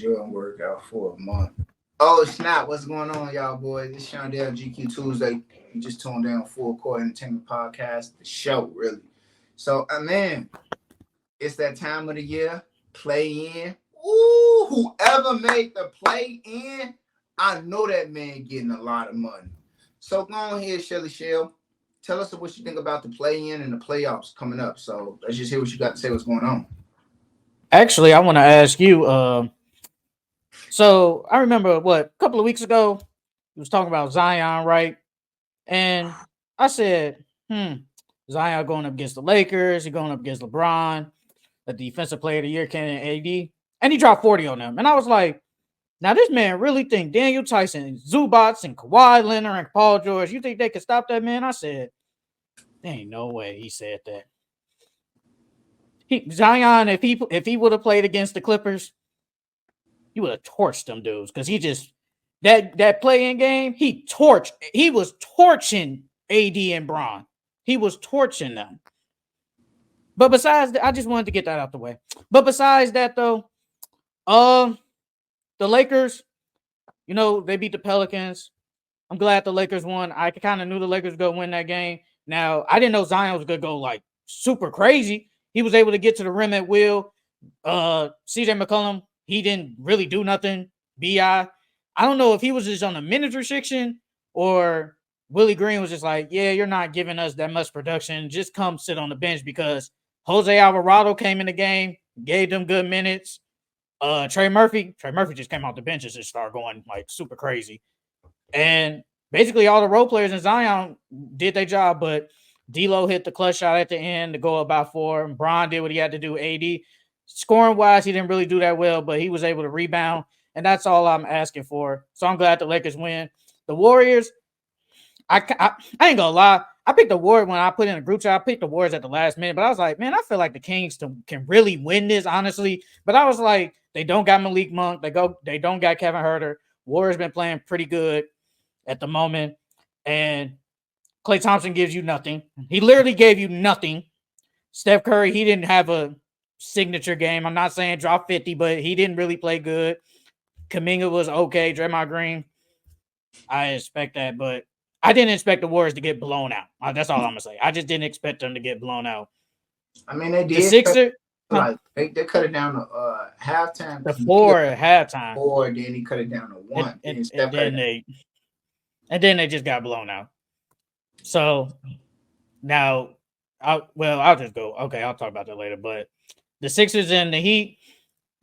Jordan workout for a month. Oh snap! What's going on, y'all boys? It's Shondell GQ Tuesday. You just tuned in Full Court Entertainment Podcast, the show, really. So, man, it's that time of the year. Play in. Ooh, whoever made the play in, I know that man getting a lot of money. So go on here, Shelly Shell. Tell us what you think about the play in and the playoffs coming up. So let's just hear what you got to say. What's going on? Actually, I want to ask you. So I remember a couple of weeks ago, he was talking about Zion, right? And I said, Zion going up against the Lakers, he going up against LeBron, the defensive player of the year, Ken and AD, and he dropped 40 on them. And I was like, now this man really think Daniel Tyson, Zubats, and Kawhi Leonard and Paul George, you think they could stop that man? I said, there ain't no way he said that. Zion, if he would have played against the Clippers, he would have torched them dudes because he just that play-in game, he was torching AD and Braun. He was torching them. But besides that, I just wanted to get that out the way. But besides that, though, the Lakers, they beat the Pelicans. I'm glad the Lakers won. I kind of knew the Lakers were going to win that game. Now, I didn't know Zion was going to go like super crazy. He was able to get to the rim at will. CJ McCollum, he didn't really do nothing. I don't know if he was just on a minutes restriction or Willie Green was just like, yeah, you're not giving us that much production. Just come sit on the bench because Jose Alvarado came in the game, gave them good minutes. Trey Murphy just came off the bench and just started going like super crazy. And basically all the role players in Zion did their job, but D'Lo hit the clutch shot at the end to go about 4. Bron did what he had to do. AD, scoring wise, he didn't really do that well, but he was able to rebound, and that's all I'm asking for. So I'm glad the Lakers win. The Warriors, I ain't gonna lie. I picked the Warriors when I put in a group chat. I picked the Warriors at the last minute, but I was like, man, I feel like the Kings can really win this, honestly. But I was like, they don't got Malik Monk. They don't got Kevin Huerter. Warriors been playing pretty good at the moment, and Klay Thompson gives you nothing. He literally gave you nothing. Steph Curry, he didn't have a signature game. I'm not saying drop 50, but he didn't really play good. Kuminga was okay. Draymond Green, I expect that, but I didn't expect the Warriors to get blown out. That's all I'm going to say. I just didn't expect them to get blown out. I mean, they did. The Sixers, they cut it down to halftime. The 4 at halftime. 4, then he cut it down to 1. And then they just got blown out. So now, I'll just go. Okay, I'll talk about that later. But the Sixers and the Heat,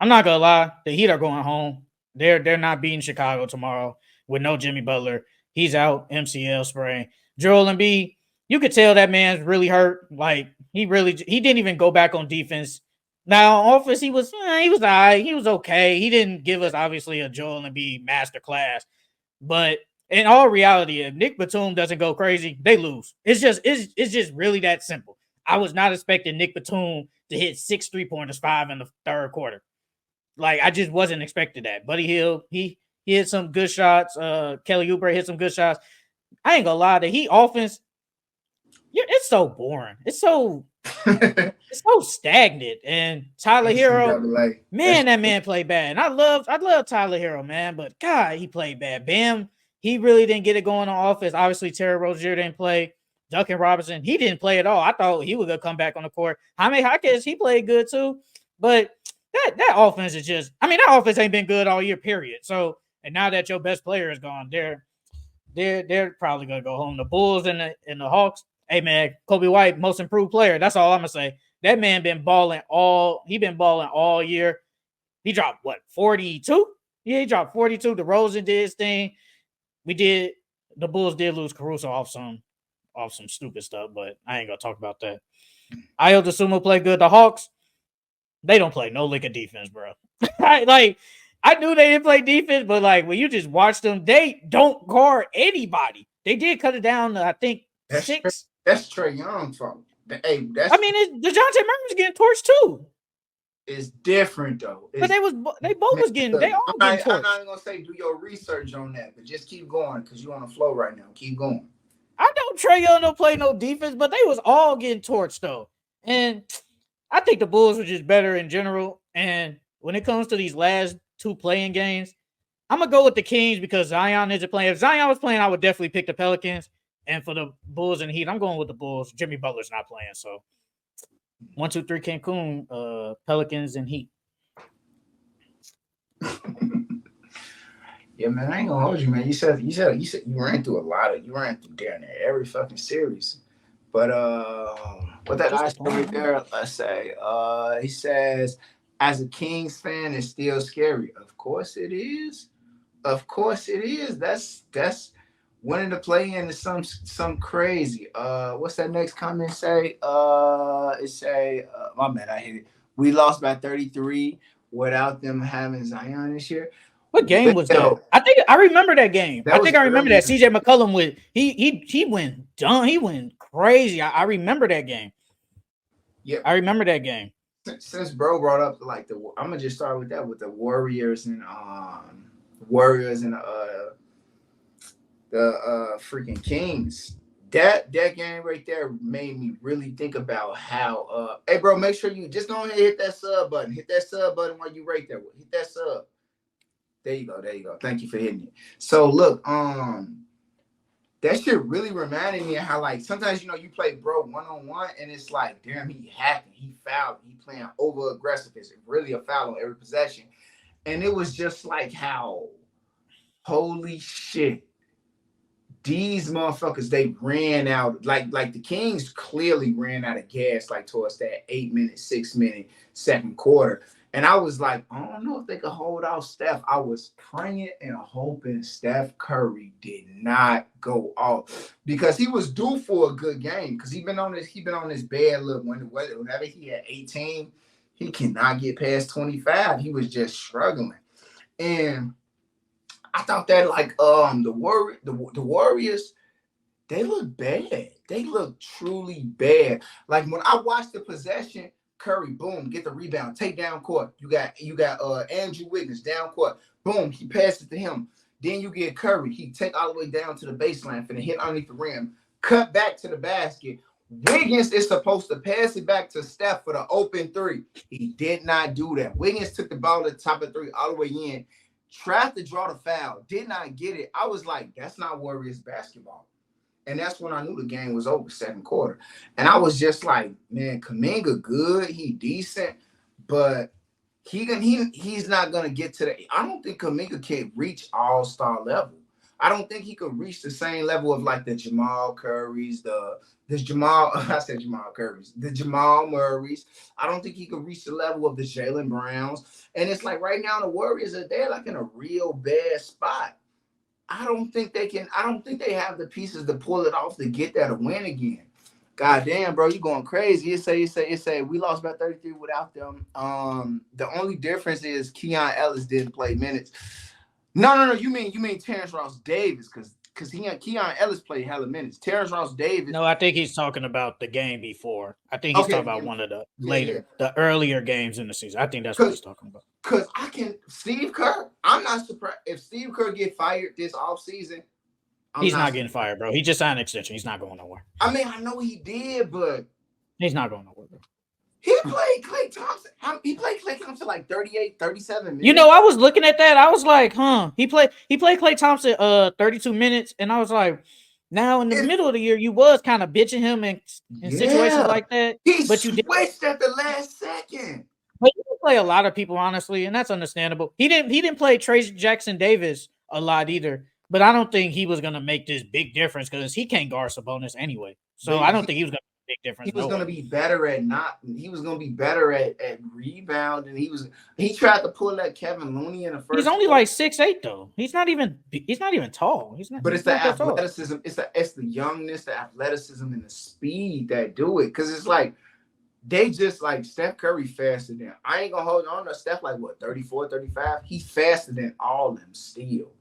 I'm not gonna lie, the Heat are going home. They're not beating Chicago tomorrow with no Jimmy Butler. He's out, MCL sprain. Joel Embiid, you could tell that man's really hurt. Like he didn't even go back on defense. Now on offense, he was all right. He was okay. He didn't give us obviously a Joel Embiid masterclass, but in all reality, if Nick Batum doesn't go crazy, they lose. It's just really that simple. I was not expecting Nick Batum to hit 6 3-pointers, 5 in the third quarter. Like I just wasn't expecting that. Buddy Hield, he hit some good shots. Kelly Oubre hit some good shots. I ain't gonna lie, the Heat offense, it's so boring. It's so stagnant. And Tyler Hero, man, that man played bad. And I love Tyler Hero, man, but God, he played bad. Bam, he really didn't get it going on offense. Obviously, Terry Rozier didn't play. Duncan Robinson, he didn't play at all. I thought he was gonna come back on the court. Jaime Jaquez, he played good too, but that offense is just, that offense ain't been good all year, period. So, and now that your best player is gone, they're probably gonna go home. The Bulls and the Hawks, hey man, Kobe White, most improved player. That's all I'm gonna say. That man been balling all year. He dropped 42? Yeah, he dropped 42. DeRozan did his thing. The Bulls did lose Caruso off some stupid stuff, but I ain't gonna talk about that. Ayo Dosunmu played good. The Hawks, they don't play no lick of defense, bro. I knew they didn't play defense, but like when you just watch them, they don't guard anybody. They did cut it down to I think 6. That's Trae Young's fault. Hey, DeJounte Murray was getting torched too. It's different though. But they both was getting. They all getting torched. I'm not gonna say do your research on that, but just keep going because you're on the flow right now. Keep going. I know Trae Young don't play no defense, but they was all getting torched though. And I think the Bulls were just better in general. And when it comes to these last 2 playing games, I'm gonna go with the Kings because Zion isn't playing. If Zion was playing, I would definitely pick the Pelicans. And for the Bulls and Heat, I'm going with the Bulls. Jimmy Butler's not playing, so 1, 2, 3 Cancun, Pelicans and Heat. Yeah, man, I ain't gonna hold you, man. You said you ran through damn near every fucking series. But what that guy said right there, let's say, he says, as a Kings fan, it's still scary. Of course it is. Of course it is. That's winning the play in is some crazy. What's that next comment say? It say, my man, I hit it. We lost by 33 without them having Zion this year. What game was that? I think I remember that game. I remember that CJ McCollum with he went dumb. He went crazy. I remember that game. Yeah, I remember that game. Since bro brought up like I'm gonna just start with that with the Warriors and the freaking Kings. That game right there made me really think about how hey bro, make sure you just go ahead and hit that sub button. Hit that sub button while you right there. Hit that sub. There you go. Thank you for hitting it. So look, that shit really reminded me of how like sometimes you play bro 1-on-1 and it's like, damn, he hacking, he fouled, he playing over aggressive. It's really a foul on every possession. And it was just like how, holy shit, these motherfuckers, they ran out, like the Kings clearly ran out of gas like towards that 8-minute, 6-minute second quarter. And I was like, I don't know if they could hold off Steph. I was praying and hoping Steph Curry did not go off because he was due for a good game. Because he been on this bad look whenever he had 18, he cannot get past 25. He was just struggling. And I thought that like the Warriors, they look bad. They look truly bad. Like when I watched the possession, Curry, boom, get the rebound, take down court. You got Andrew Wiggins down court. Boom, he passes to him. Then you get Curry. He take all the way down to the baseline for the hit underneath the rim. Cut back to the basket. Wiggins is supposed to pass it back to Steph for the open 3. He did not do that. Wiggins took the ball to the top of 3 all the way in. Tried to draw the foul. Did not get it. I was like, that's not Warriors basketball. And that's when I knew the game was over, second quarter. And I was just like, man, Kuminga good, he decent, but he's not gonna get to the. I don't think Kuminga can reach all-star level. I don't think he could reach the same level of like the Jamal Currys, the Jamal Murrays. I don't think he could reach the level of the Jaylen Browns. And it's like right now the Warriors are there like in a real bad spot. I don't think they can. I don't think they have the pieces to pull it off to get that a win again. God damn, bro, you going crazy. It say we lost by 33 without them. The only difference is Keon Ellis didn't play minutes. No. You mean Terrence Ross Davis because Keon Ellis played hella minutes. Terrence Ross Davis. No, I think he's talking about the game before. I think he's talking about one of the the earlier games in the season. I think that's what he's talking about. Because Steve Kerr, I'm not surprised if Steve Kerr get fired this offseason. He's not getting fired, bro. He just signed an extension. He's not going nowhere. I mean, I know he did, but he's not going nowhere, bro. He played Klay Thompson. He played Klay Thompson like 38, 37 minutes. You know, I was looking at that. I was like, He played Klay Thompson 32 minutes, and I was like, now in the middle of the year, you was kind of bitching him in situations like that. But you switched at the last second. But he didn't play a lot of people, honestly, and that's understandable. He didn't play Trace Jackson Davis a lot either. But I don't think he was gonna make this big difference because he can't guard Sabonis anyway. So I don't think he was gonna make a big difference. He was gonna be better at he was gonna be better at rebound, and he tried to pull that Kevin Looney in the first. He's only like 6'8" though. He's not even tall. He's not. But it's the athleticism, it's the youngness, the athleticism, and the speed that do it. Because it's like they just like Steph Curry faster than. I ain't gonna hold on to Steph like what 34, 35. He's faster than all of them still.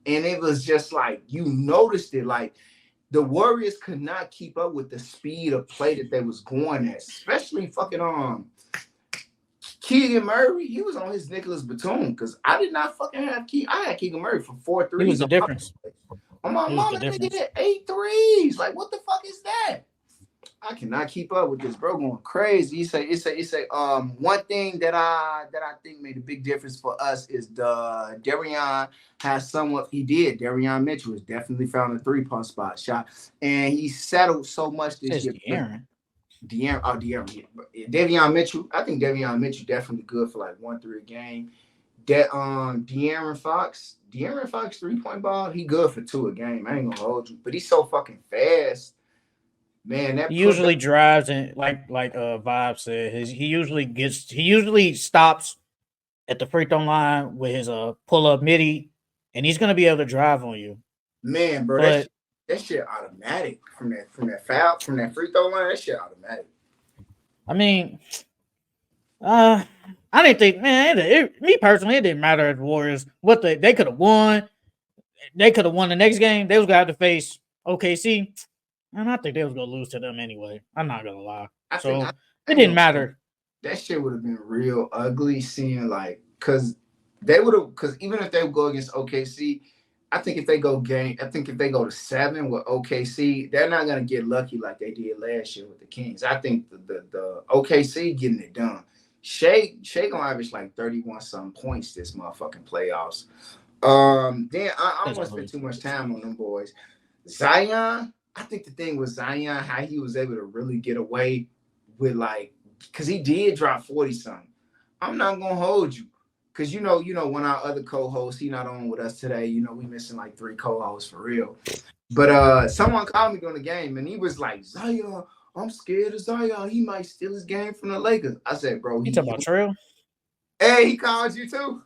And it was just like, you noticed it, like the Warriors could not keep up with the speed of play that they was going at, especially fucking Keegan Murray. He was on his Nicholas Batum because I did not fucking have I had Keegan Murray for 4 threes. He was the difference. On my mama, nigga hit 8 threes. Like, what the fuck is that? I cannot keep up with this, bro. Going crazy. He say. One thing that I think made a big difference for us is the Darion has somewhat. He did. Darion Mitchell has definitely found a 3-point spot shot, and he settled so much this Says year. Aaron. Davion Mitchell. I think Davion Mitchell definitely good for like 1-3 a game. That De'Aaron Fox 3-point ball. He good for 2 a game. I ain't gonna hold you, but he's so fucking fast. Man, He that usually drives and like Vibe said, he usually stops at the free throw line with his pull up midi, and he's gonna be able to drive on you. man, bro, But that shit automatic from that free throw line. That shit automatic. I mean, I didn't think, man. Me personally, it didn't matter if the Warriors they could have won. They could have won the next game. They was gonna have to face OKC, and I think they was gonna lose to them anyway. I'm not gonna lie. It didn't matter. That shit would have been real ugly seeing like because even if they would go against OKC, I think if they go to 7 with OKC, they're not gonna get lucky like they did last year with the Kings. I think the OKC getting it done. Shea gonna average like 31 some points this motherfucking playoffs. Then I don't want to spend too much time on them boys. Zion, I think the thing with Zion, how he was able to really get away with like, because he did drop 40 something. I'm not gonna hold you. Cause you know, when our other co-host, he not on with us today, we missing like 3 co-hosts for real. But someone called me during the game and he was like, Zion, I'm scared of Zion. He might steal his game from the Lakers. I said, bro, You talking about Trail? Hey, he called you too.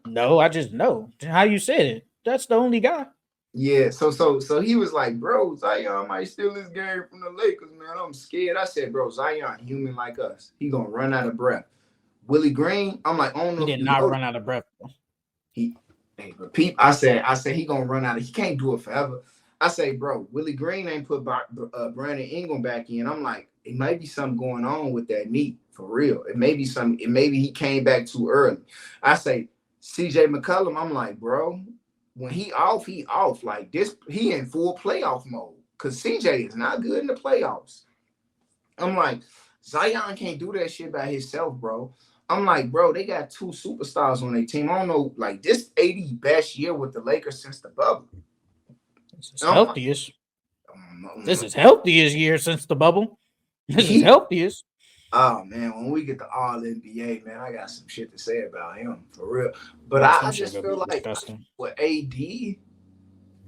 No, I just know how you said it. That's the only guy. Yeah, so he was like, bro, Zion might steal his game from the Lakers, man. I'm scared. I said, bro, Zion, human like us. He gonna run out of breath. Willie Green, I'm like, I don't know. He did not run out of breath. I said he gonna run out of. He can't do it forever. I say, bro, Willie Green ain't put Brandon Ingram back in. I'm like, it might be something going on with that knee for real. It may be he came back too early. I say, CJ McCollum, I'm like, bro, when he off like this. He in full playoff mode because CJ is not good in the playoffs. I'm like, Zion can't do that shit by himself, bro. I'm like, bro, they got 2 superstars on their team. I don't know, like this 80 best year with the Lakers since the bubble. This is healthiest. This is healthiest year since the bubble. This is healthiest. Oh man, when we get the All NBA, man, I got some shit to say about him for real. But I just feel like with AD,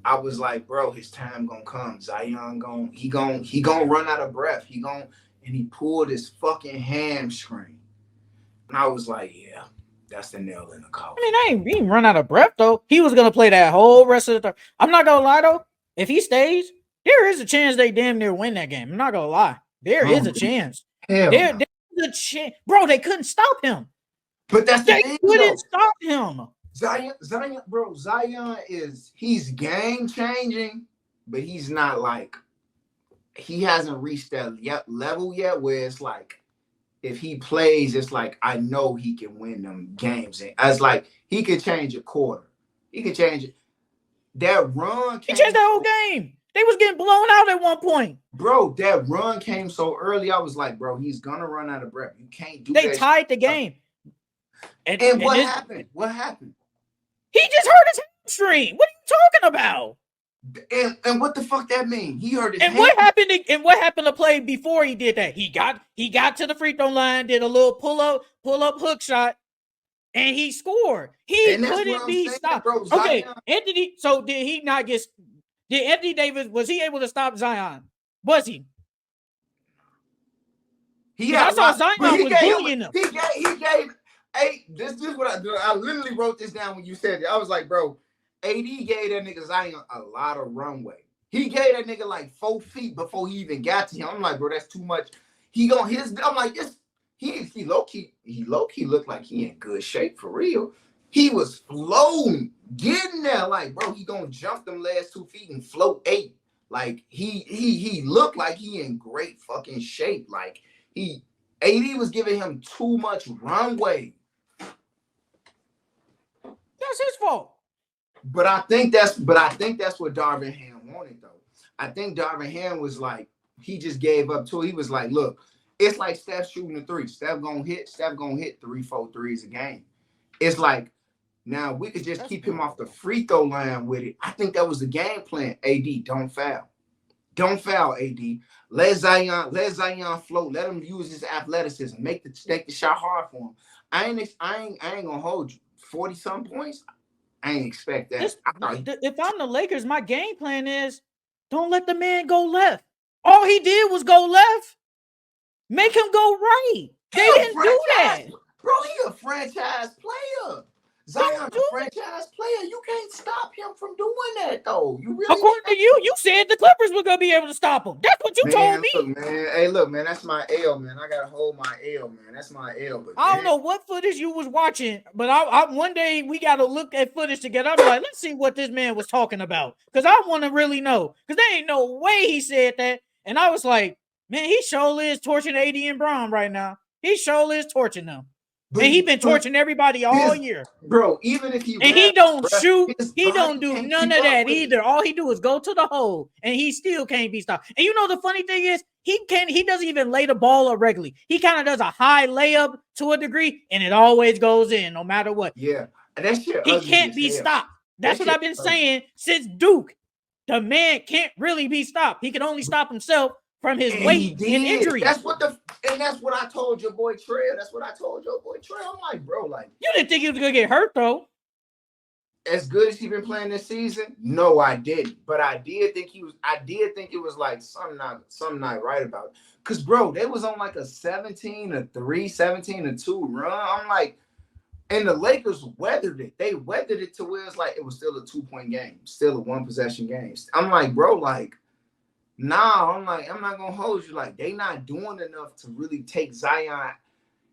I was like, bro, his time gonna come. Zion gonna run out of breath. And he pulled his fucking hamstring. And I was like, yeah, that's the nail in the coffin. I mean, he ain't run out of breath though. He was gonna play that whole rest of the. I'm not gonna lie though. If he stays, there is a chance they damn near win that game. I'm not gonna lie. There is a chance. There's a chance, bro. They couldn't stop him. But that's the thing. They couldn't stop him. Zion he's game changing, but he's not like he hasn't reached that level yet where it's like if he plays, it's like I know he can win them games. And as like he could change a quarter. He could change it. That run he changed the whole game. They was getting blown out at one point. Bro, that run came so early. I was like, bro, he's gonna run out of breath. You can't do that. They tied the game. And what happened? What happened? He just hurt his hamstring. What are you talking about? And what the fuck that mean? He hurt his What happened? What happened to play before he did that? He got to the free throw line, did a little pull up hook shot, and he scored. He couldn't be stopped. Bro, okay, Anthony. So did he not get? Did Anthony Davis was he able to stop Zion? Was he? I saw Zion was bullying him. He gave. Hey, this is what I literally wrote this down when you said it. I was like, bro, AD gave that nigga Zion a lot of runway. He gave that nigga like 4 feet before he even got to him. I'm like, bro, that's too much. I'm like, this. He low key looked like he in good shape for real. He was floating, getting there. Like, bro, he gonna jump them last 2 feet and float 8. Like he looked like he in great fucking shape. Like AD was giving him too much runway. That's his fault. But I think that's what Darvin Ham wanted though. I think Darvin Ham was like, he just gave up to it. He was like, look, it's like Steph shooting a three. Steph gonna hit 3-4 threes a game. It's like now we could just keep him off the free throw line with it. I think that was the game plan. AD, don't foul. Don't foul, AD. Let Zion float. Let him use his athleticism. Make the shot hard for him. I ain't gonna hold you. 40-some points. I ain't expect that. If I'm the Lakers, my game plan is don't let the man go left. All he did was go left. Make him go right. They didn't do that. Bro, he a franchise player. Zion a franchise player. You can't stop him from doing that, though. You really according to you said the Clippers were gonna be able to stop him. That's what you told me. Look, man. Hey, look, man. That's my L, man. I gotta hold my L, man. That's my L. But I don't know what footage you was watching, but I one day we gotta look at footage together. I'm like, let's see what this man was talking about, because I want to really know. Because there ain't no way he said that. And I was like, man, he surely is torching AD and Brown right now. He surely is torching them. And he been torching everybody all year. Bro, even if he don't shoot, he don't do none of that either. All he do is go to the hole, and he still can't be stopped. And you know the funny thing is, he doesn't even lay the ball up regularly. He kind of does a high layup to a degree, and it always goes in no matter what. Yeah. That shit he can't be stopped. That's what I've been saying since Duke. The man can't really be stopped. He can only stop himself from his weight and injury. That's what I told your boy Trey. I'm like, bro, like, you didn't think he was gonna get hurt though. As good as he been playing this season, no, I didn't. But I did think it was like something not right about it. Cause bro, they was on like a 17-3, 17-2 run. I'm like, and the Lakers weathered it. They weathered it to where it's like it was still a 2-point game, still a 1-possession game. I'm like, bro, like, nah, I'm not gonna hold you. Like, they not doing enough to really take Zion.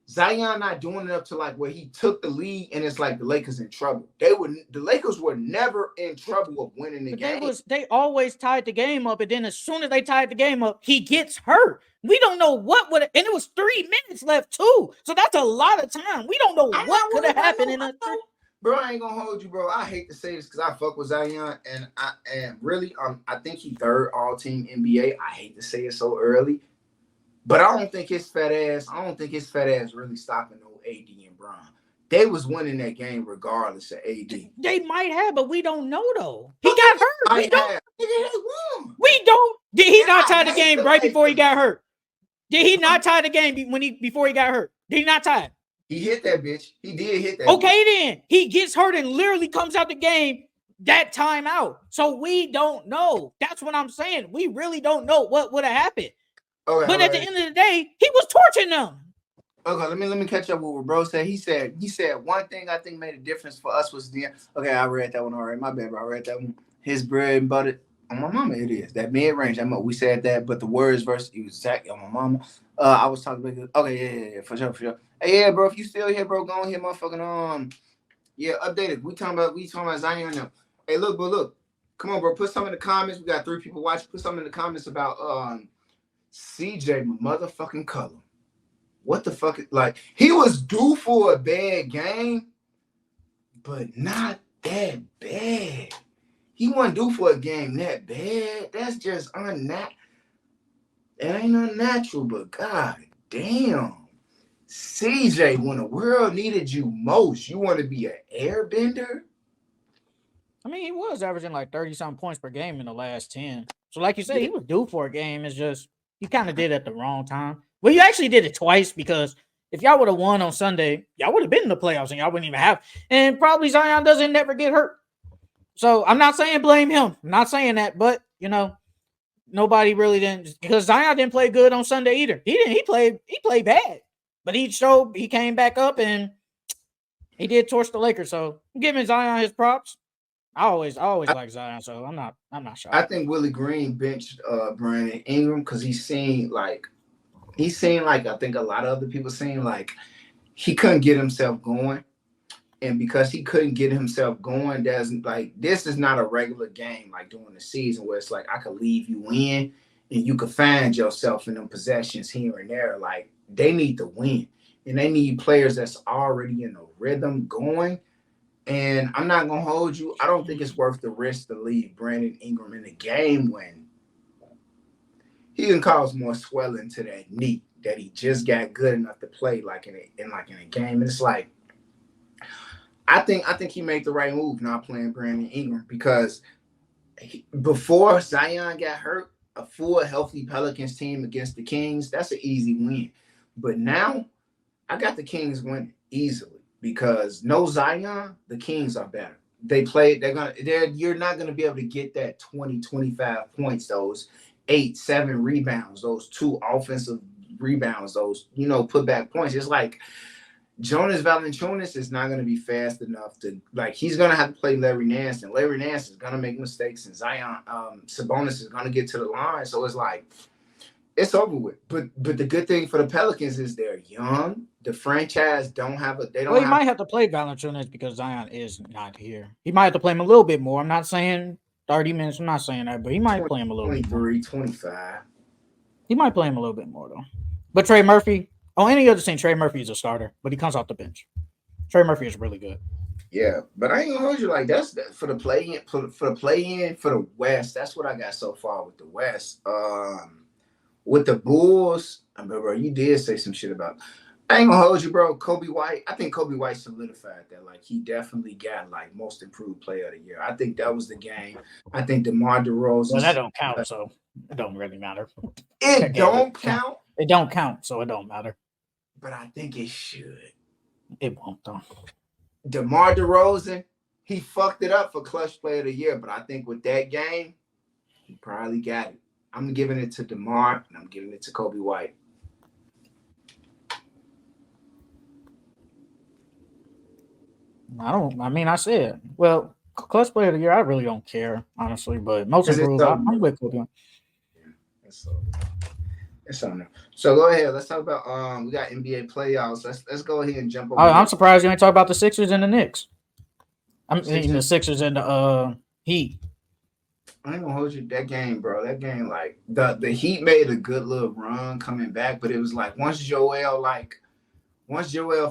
Zion not doing enough to like where he took the lead, and it's like the Lakers in trouble. The Lakers were never in trouble of winning the game. They always tied the game up, and then as soon as they tied the game up, he gets hurt. We don't know what would, and it was 3 minutes left too. So that's a lot of time. We don't know what could have happened in a. Bro, I ain't gonna hold you, bro. I hate to say this because I fuck with Zion, and I think he third all-team NBA. I hate to say it so early, but I don't think his fat ass really stopping no AD and Bron. They was winning that game regardless of AD. They might have, but we don't know though. He got hurt. We don't. Did he not tie the game right before he got hurt? Did he not tie the game before he got hurt? Did he not tie it? He hit that bitch. He did hit that. Okay, then he gets hurt and literally comes out the game that time out. So we don't know. That's what I'm saying. We really don't know what would have happened. Okay, but at the end of the day, he was torching them. Okay, let me catch up with what bro said. He said one thing I think made a difference for us was okay, I read that one already. My bad, bro. I read that one. His bread and butter. On my mama, it is. That mid-range. We said that, but the words versus exactly on my mama. I was talking about okay, yeah, for sure. Hey, yeah, bro, if you still here, bro, go on here, motherfucking update it. We talking about Zion now. Hey, look. Come on, bro. Put some in the comments. We got 3 people watching. Put some in the comments about CJ motherfucking color. What the fuck? Like, he was due for a bad game, but not that bad. He wasn't due for a game that bad. That's just unnatural. It ain't unnatural, but god damn. CJ, when the world needed you most, you want to be an airbender? I mean, he was averaging like 30-something points per game in the last 10. So like you said, he was due for a game. It's just he kind of did it at the wrong time. Well, you actually did it twice, because if y'all would have won on Sunday, y'all would have been in the playoffs and y'all wouldn't even have. And probably Zion doesn't never get hurt. So I'm not saying blame him. I'm not saying that, but nobody really didn't, because Zion didn't play good on Sunday either. He didn't. He played bad, but he came back up and he did torch the Lakers. So I'm giving Zion his props. I always like Zion, so I'm not shocked. I think Willie Green benched Brandon Ingram because he seemed like I think a lot of other people seemed like he couldn't get himself going. And because he couldn't get himself going, this is not a regular game like during the season where it's like I could leave you in and you could find yourself in them possessions here and there. Like, they need to win. And they need players that's already in the rhythm going. And I'm not going to hold you. I don't think it's worth the risk to leave Brandon Ingram in the game when he can cause more swelling to that knee that he just got good enough to play like in a game. And it's like I think he made the right move not playing Brandon Ingram because before Zion got hurt, a full healthy Pelicans team against the Kings, that's an easy win. But now I got the Kings winning easily because no Zion, the Kings are better. You're not gonna be able to get that 20, 25 points, those 8, 7 rebounds, those 2 offensive rebounds, those put back points. It's like Jonas Valanciunas is not going to be fast enough to he's going to have to play Larry Nance, and Larry Nance is going to make mistakes, and Zion Sabonis is going to get to the line. So it's like it's over with. But the good thing for the Pelicans is they're young. The franchise don't have a they don't. Well, he might have to play Valanciunas because Zion is not here. He might have to play him a little bit more. I'm not saying 30 minutes. I'm not saying that, but he might play him a little bit more. 23, 25. He might play him a little bit more though. But Trey Murphy. On any other team, Trey Murphy is a starter, but he comes off the bench. Trey Murphy is really good. Yeah, but I ain't gonna hold you like that's for the play-in for the West. That's what I got so far with the West. With the Bulls, I remember you did say some shit about. I ain't gonna hold you, bro. Kobe White. I think Kobe White solidified that. Like he definitely got most improved player of the year. I think that was the game. I think DeMar DeRozan. Well, that don't count, so it don't really matter. It don't count. It don't count, so it don't matter. But I think it should. It won't though. DeMar DeRozan, he fucked it up for clutch player of the year, but I think with that game, he probably got it. I'm giving it to DeMar, and I'm giving it to Kobe White. I said, well, clutch player of the year, I really don't care, honestly, but most improved, I'm with Kobe. Yeah, it's something. So go ahead. Let's talk about we got NBA playoffs. Let's go ahead and jump over. I'm surprised you ain't talk about the Sixers and the Knicks. I'm thinking the Sixers and the Heat. I ain't gonna hold you that game, bro. That game, the Heat made a good little run coming back, but it was once Joel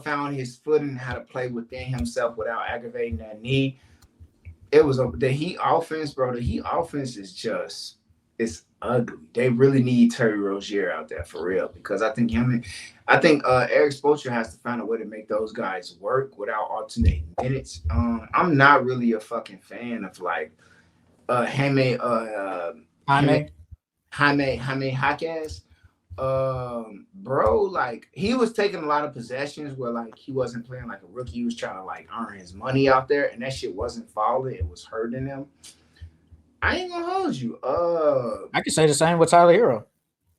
found his footing and how to play within himself without aggravating that knee, it was the Heat offense, bro. The Heat offense is just it's ugly. They really need Terry Rozier out there for real because I think Eric Spoelstra has to find a way to make those guys work without alternating minutes. I'm not really a fucking fan of Jaime Jaquez. Bro, he was taking a lot of possessions where he wasn't playing like a rookie. He was trying to earn his money out there, and that shit wasn't falling. It was hurting him. I ain't gonna hold you. I can say the same with Tyler Hero.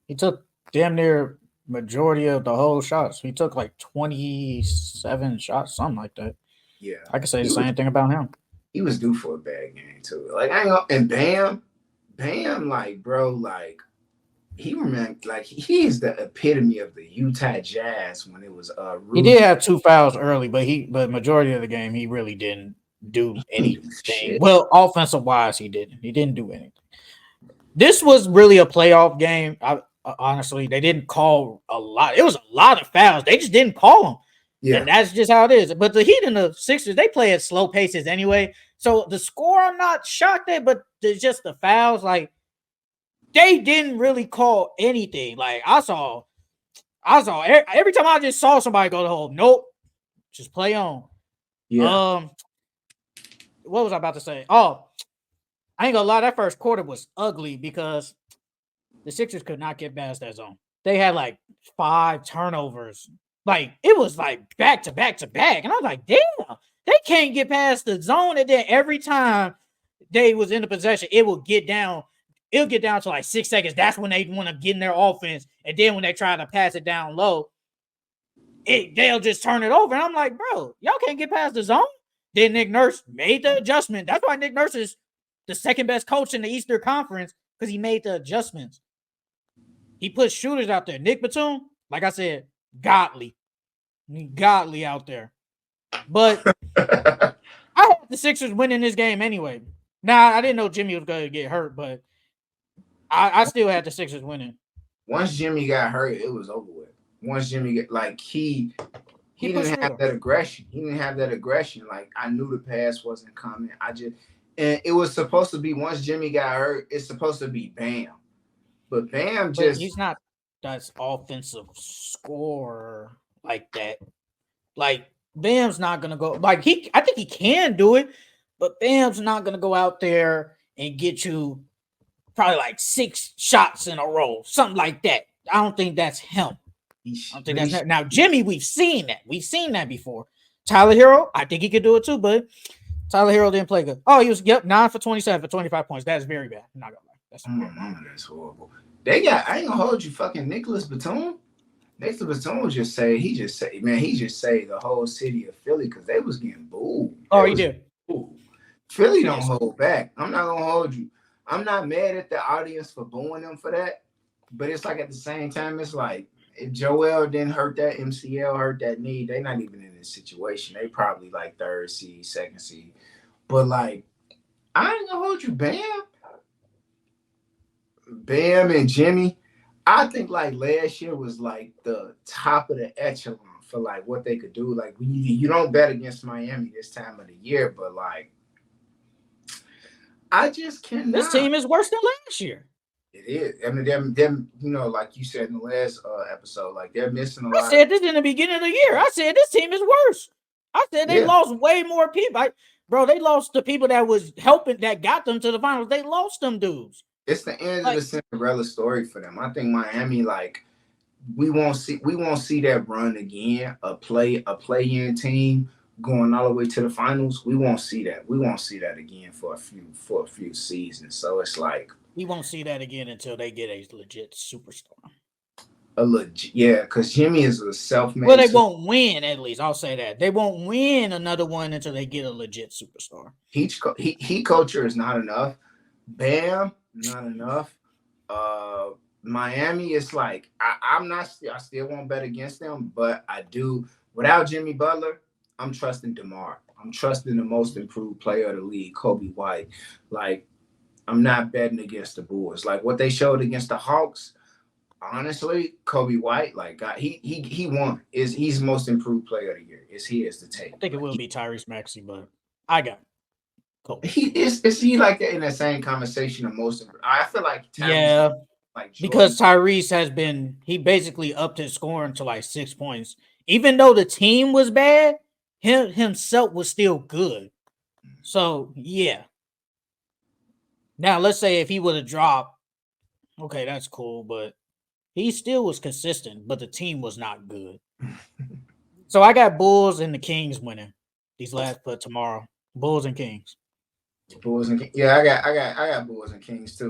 He took damn near majority of the whole shots. He took 27 shots, something like that. Yeah, I can say the same thing about him. He was due for a bad game too. I ain't gonna, and Bam, bro, he remember he is the epitome of the Utah Jazz when it was He did have 2 fouls early, but majority of the game he really didn't do anything. Well, offensive wise, he didn't do anything. This was really a playoff game. Honestly, they didn't call a lot. It was a lot of fouls. They just didn't call them. Yeah, and that's just how it is. But the Heat and the Sixers, they play at slow paces anyway. So the score, I'm not shocked at, but just the fouls, they didn't really call anything. I saw every time I just saw somebody go to the hole. Nope, just play on. Yeah. What was I about to say? Oh, I ain't gonna lie. That first quarter was ugly because the Sixers could not get past that zone. They had 5 turnovers. It was back to back to back. And I was like, damn, they can't get past the zone. And then every time they was in the possession, it will get down. It'll get down to 6 seconds. That's when they want to get in their offense. And then when they try to pass it down low, they'll just turn it over. And I'm like, bro, y'all can't get past the zone. Then Nick Nurse made the adjustment. That's why Nick Nurse is the second best coach in the Eastern Conference because he made the adjustments. He put shooters out there. Nick Batum, like I said, godly out there. But I had the Sixers winning this game anyway. Now, I didn't know Jimmy was going to get hurt, but I still had the Sixers winning. Once Jimmy got hurt, it was over with. Once Jimmy get he didn't have that aggression. He didn't have that aggression. I knew the pass wasn't coming. And it was supposed to be once Jimmy got hurt, it's supposed to be bam. But Bam But just he's not that's offensive scorer like that. Like Bam's not gonna go like I think he can do it, but Bam's not gonna go out there and get you probably like 6 shots in a row, something like that. I don't think that's him. I don't think that's now Jimmy. We've seen that. We've seen that before. Tyler Hero, I think he could do it too, but Tyler Hero didn't play good. Oh, he was 9 for 27 for 25 points. That's very bad. I'm not gonna lie. that's horrible. They got. I ain't gonna hold you, fucking Nicholas Batum. Nicholas Batum just say he just saved the whole city of Philly because they was getting booed. Oh, he did. Booed. Philly don't hold back. I'm not gonna hold you. I'm not mad at the audience for booing them for that, but it's like at the same time, it's like if Joel didn't hurt that MCL, hurt that knee, they not even in this situation. They probably like 3rd seed, 2nd seed. But like, I ain't gonna hold you, Bam and Jimmy. I think like last year was like the top of the echelon for like what they could do. Like you don't bet against Miami this time of the year, but like I just cannot. This team is worse than last year. It is. I mean, them, like you said in the last episode, like they're missing a lot. I said this in the beginning of the year. I said this team is worse. I said they lost way more people. Bro, they lost the people that was helping that got them to the finals. They lost them dudes. It's the end of the Cinderella story for them. I think Miami, like, we won't see that run again. A play-in team going all the way to the finals. We won't see that. We won't see that again for a few seasons. So it's like we won't see that again until they get a legit superstar. Because Jimmy is a self-made. Well, they won't win. At least I'll say that they won't win another one until they get a legit superstar. Heat culture is not enough. Bam, not enough. Miami is like I still won't bet against them, but I do. Without Jimmy Butler, I'm trusting DeMar. I'm trusting the most improved player of the league, Kobe White. Like, I'm not betting against the Bulls. Like what they showed against the Hawks. Honestly, Kobe White, like God, he won. He's the most improved player of the year. Is to take. I think it will be Tyrese Maxey, but I got Kobe. Is he like in the same conversation of most? I feel like Tyrese, because Tyrese he basically upped his scoring to like 6 points. Even though the team was bad, himself was still good. So yeah. Now let's say if he would have dropped, okay, that's cool, but he still was consistent, but the team was not good. So I got Bulls and the Kings winning these last for tomorrow. Bulls and Kings. Bulls and Kings. Yeah, I got Bulls and Kings too.